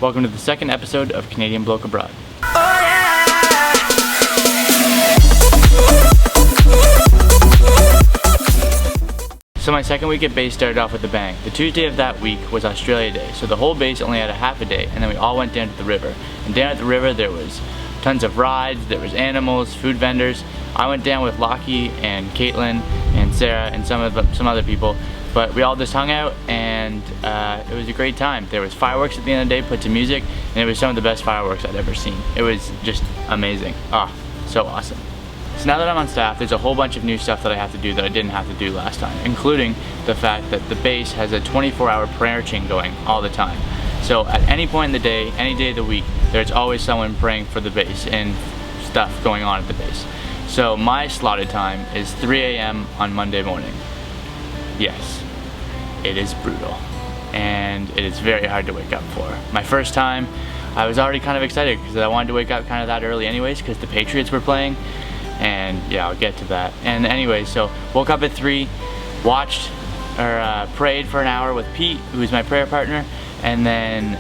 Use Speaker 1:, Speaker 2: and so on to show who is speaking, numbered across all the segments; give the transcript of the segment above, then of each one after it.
Speaker 1: Welcome to the second episode of Canadian Bloke Abroad. So my second week at base started off with a bang. The Tuesday of that week was Australia Day, so the whole base only had a half a day, and then we all went down to the river. And down at the river there was tons of rides, there was animals, food vendors. I went down with Lockie and Caitlin and Sarah and some other people, but we all just hung out, and it was a great time. There was fireworks at the end of the day put to music, and it was some of the best fireworks I'd ever seen. It was just amazing. Oh, so awesome. So now that I'm on staff, there's a whole bunch of new stuff that I have to do that I didn't have to do last time, including the fact that the base has a 24-hour prayer chain going all the time. So at any point in the day, any day of the week, there's always someone praying for the base and stuff going on at the base. So my slotted time is 3 a.m. on Monday morning. Yes, it is brutal, and it is very hard to wake up for. My first time, I was already kind of excited because I wanted to wake up kind of that early anyways because the Patriots were playing. And yeah, I'll get to that. And anyway, so woke up at 3, prayed for an hour with Pete, who's my prayer partner, and then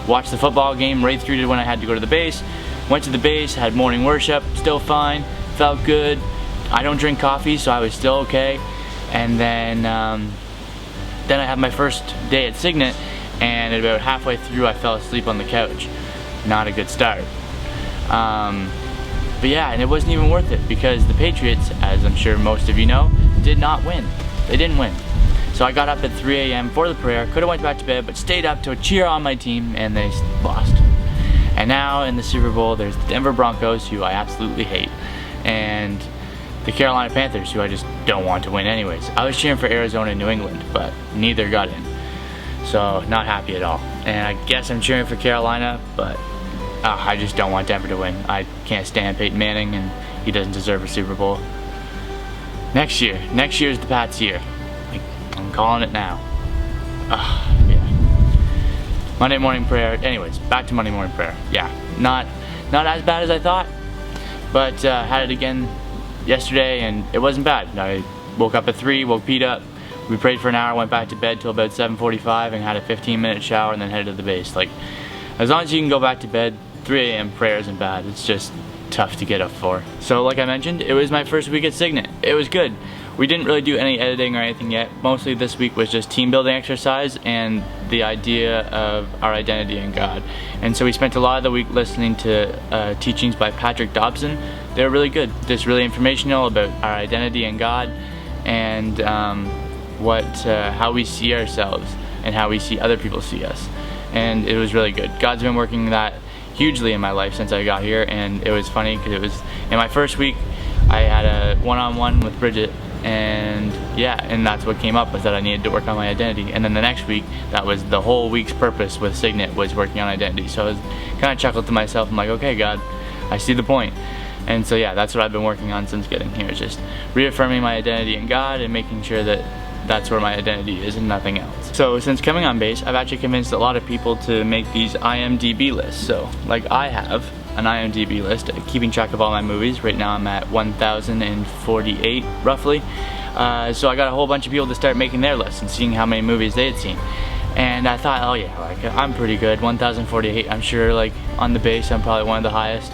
Speaker 1: watched the football game right through to when I had to go to the base. Went to the base, had morning worship, still fine, felt good. I don't drink coffee, so I was still okay. And then I had my first day at Signet, and at about halfway through I fell asleep on the couch. Not a good start. But yeah, and it wasn't even worth it because the Patriots, as I'm sure most of you know, did not win. They didn't win. So I got up at 3 a.m. for the prayer, could have went back to bed, but stayed up to cheer on my team, and they lost. And now in the Super Bowl, there's the Denver Broncos, who I absolutely hate, and the Carolina Panthers, who I just don't want to win anyways. I was cheering for Arizona and New England, but neither got in. So not happy at all. And I guess I'm cheering for Carolina, but I just don't want Denver to win. I can't stand Peyton Manning, and he doesn't deserve a Super Bowl. Next year's the Pats' year. Like, I'm calling it now. Yeah. Monday morning prayer. Anyways, back to Monday morning prayer. Yeah, not as bad as I thought, but had it again yesterday, and it wasn't bad. I woke up at 3, woke Pete up. We prayed for an hour, went back to bed till about 7:45, and had a 15-minute shower, and then headed to the base. Like, as long as you can go back to bed, 3 a.m. prayer isn't bad. It's just tough to get up for. So like I mentioned, it was my first week at Signet. It was good. We didn't really do any editing or anything yet. Mostly this week was just team building exercise and the idea of our identity in God. And so we spent a lot of the week listening to teachings by Patrick Dobson. They were really good. Just really informational about our identity in God and how we see ourselves and how we see other people see us. And it was really good. God's been working that hugely in my life since I got here, and it was funny because it was in my first week I had a one-on-one with Bridget, and yeah, and that's what came up was that I needed to work on my identity. And then the next week, that was the whole week's purpose with Signet, was working on identity. So I was kind of chuckled to myself. I'm like, okay, God, I see the point. And so yeah, that's what I've been working on since getting here, is just reaffirming my identity in God and making sure that that's where my identity is and nothing else. So since coming on base, I've actually convinced a lot of people to make these IMDb lists. So like I have an IMDb list keeping track of all my movies. Right now I'm at 1,048 roughly. So I got a whole bunch of people to start making their lists and seeing how many movies they had seen. And I thought, oh yeah, like I'm pretty good, 1,048. I'm sure like on the base I'm probably one of the highest.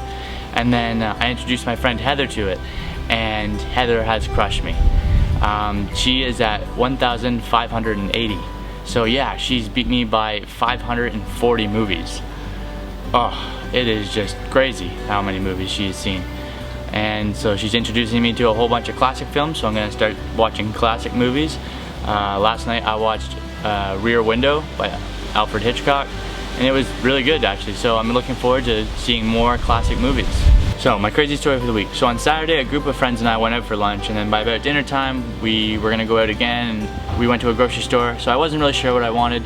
Speaker 1: And then I introduced my friend Heather to it, and Heather has crushed me. She is at 1,580. So yeah, she's beat me by 540 movies. Oh, it is just crazy how many movies she's seen. And so she's introducing me to a whole bunch of classic films, so I'm gonna start watching classic movies. Last night I watched Rear Window by Alfred Hitchcock, and it was really good actually, so I'm looking forward to seeing more classic movies. So my crazy story for the week. So on Saturday, a group of friends and I went out for lunch, and then by about dinner time we were gonna go out again, and we went to a grocery store. So I wasn't really sure what I wanted,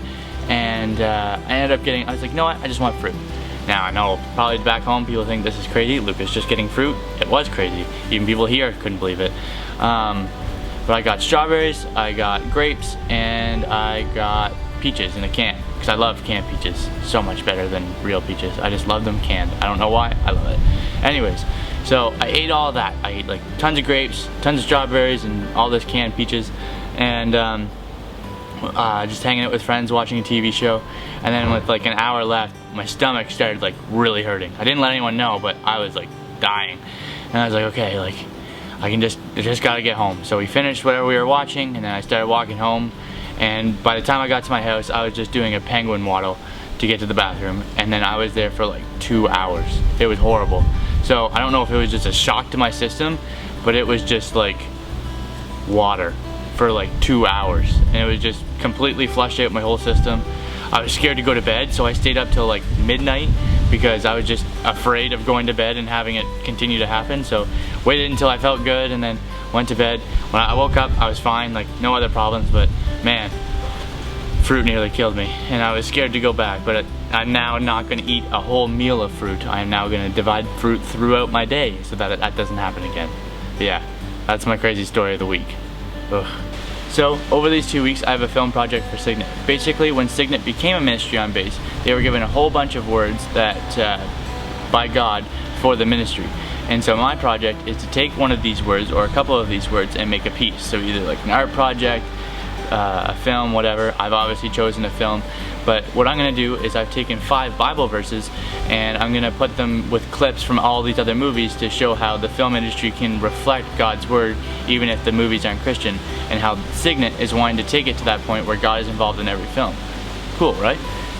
Speaker 1: and I ended up I was like, you know what, I just want fruit. Now I know probably back home people think this is crazy, Lucas just getting fruit. It was crazy, even people here couldn't believe it. But I got strawberries, I got grapes, and I got peaches in a can, because I love canned peaches so much better than real peaches. I just love them canned. I don't know why, I love it. Anyways, so I ate all that. I ate like tons of grapes, tons of strawberries, and all this canned peaches. And just hanging out with friends, watching a TV show, and then with like an hour left, my stomach started like really hurting. I didn't let anyone know, but I was like dying, and I was like, okay, like I just gotta get home. So we finished whatever we were watching, and then I started walking home, and by the time I got to my house, I was just doing a penguin waddle to get to the bathroom, and then I was there for like 2 hours. It was horrible. So I don't know if it was just a shock to my system, but it was just like water for like 2 hours, and it was just completely flushed out my whole system. I was scared to go to bed, so I stayed up till like midnight because I was just afraid of going to bed and having it continue to happen. So waited until I felt good and then went to bed. When I woke up, I was fine, like no other problems, but man, fruit nearly killed me, and I was scared to go back. But I'm now not going to eat a whole meal of fruit. I am now going to divide fruit throughout my day so that that doesn't happen again. But yeah, that's my crazy story of the week. Ugh. So, over these 2 weeks, I have a film project for Signet. Basically, when Signet became a ministry on base, they were given a whole bunch of words that, by God, for the ministry. And so my project is to take one of these words, or a couple of these words, and make a piece. So either like an art project, a film, whatever. I've obviously chosen a film. But what I'm going to do is I've taken 5 Bible verses and I'm going to put them with clips from all these other movies to show how the film industry can reflect God's word even if the movies aren't Christian, and how Signet is wanting to take it to that point where God is involved in every film. Cool, right?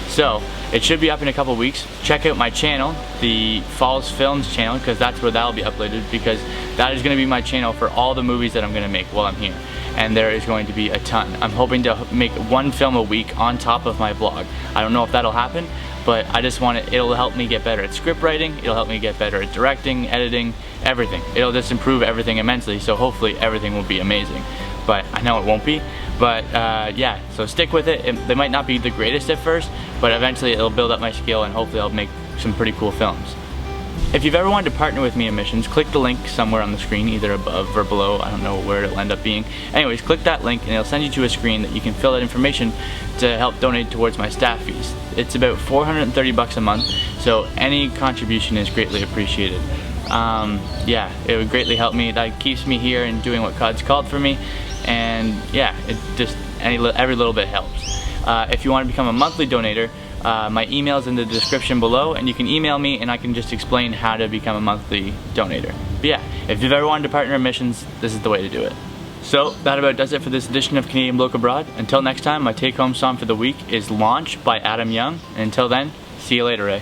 Speaker 1: So it should be up in a couple weeks. Check out my channel, the Falls Films channel, because that's where that'll be uploaded, because that is going to be my channel for all the movies that I'm going to make while I'm here. And there is going to be a ton. I'm hoping to make 1 film a week on top of my vlog. I don't know if that'll happen, but I just want it. It'll help me get better at script writing, it'll help me get better at directing, editing, everything. It'll just improve everything immensely, so hopefully everything will be amazing. But I know it won't be. But yeah, so stick with it. They might not be the greatest at first, but eventually it'll build up my skill and hopefully I'll make some pretty cool films. If you've ever wanted to partner with me in missions, click the link somewhere on the screen, either above or below. I don't know where it'll end up being. Anyways, click that link and it'll send you to a screen that you can fill out information to help donate towards my staff fees. It's about $430 a month, so any contribution is greatly appreciated. Yeah, it would greatly help me. That keeps me here and doing what God's called for me. And yeah, it just every little bit helps. If you want to become a monthly donator, my email is in the description below, and you can email me and I can just explain how to become a monthly donator. But yeah, if you've ever wanted to partner in missions, this is the way to do it. So that about does it for this edition of Canadian Bloke Abroad. Until next time, my take-home song for the week is Launch by Adam Young. And until then, see you later, Ray.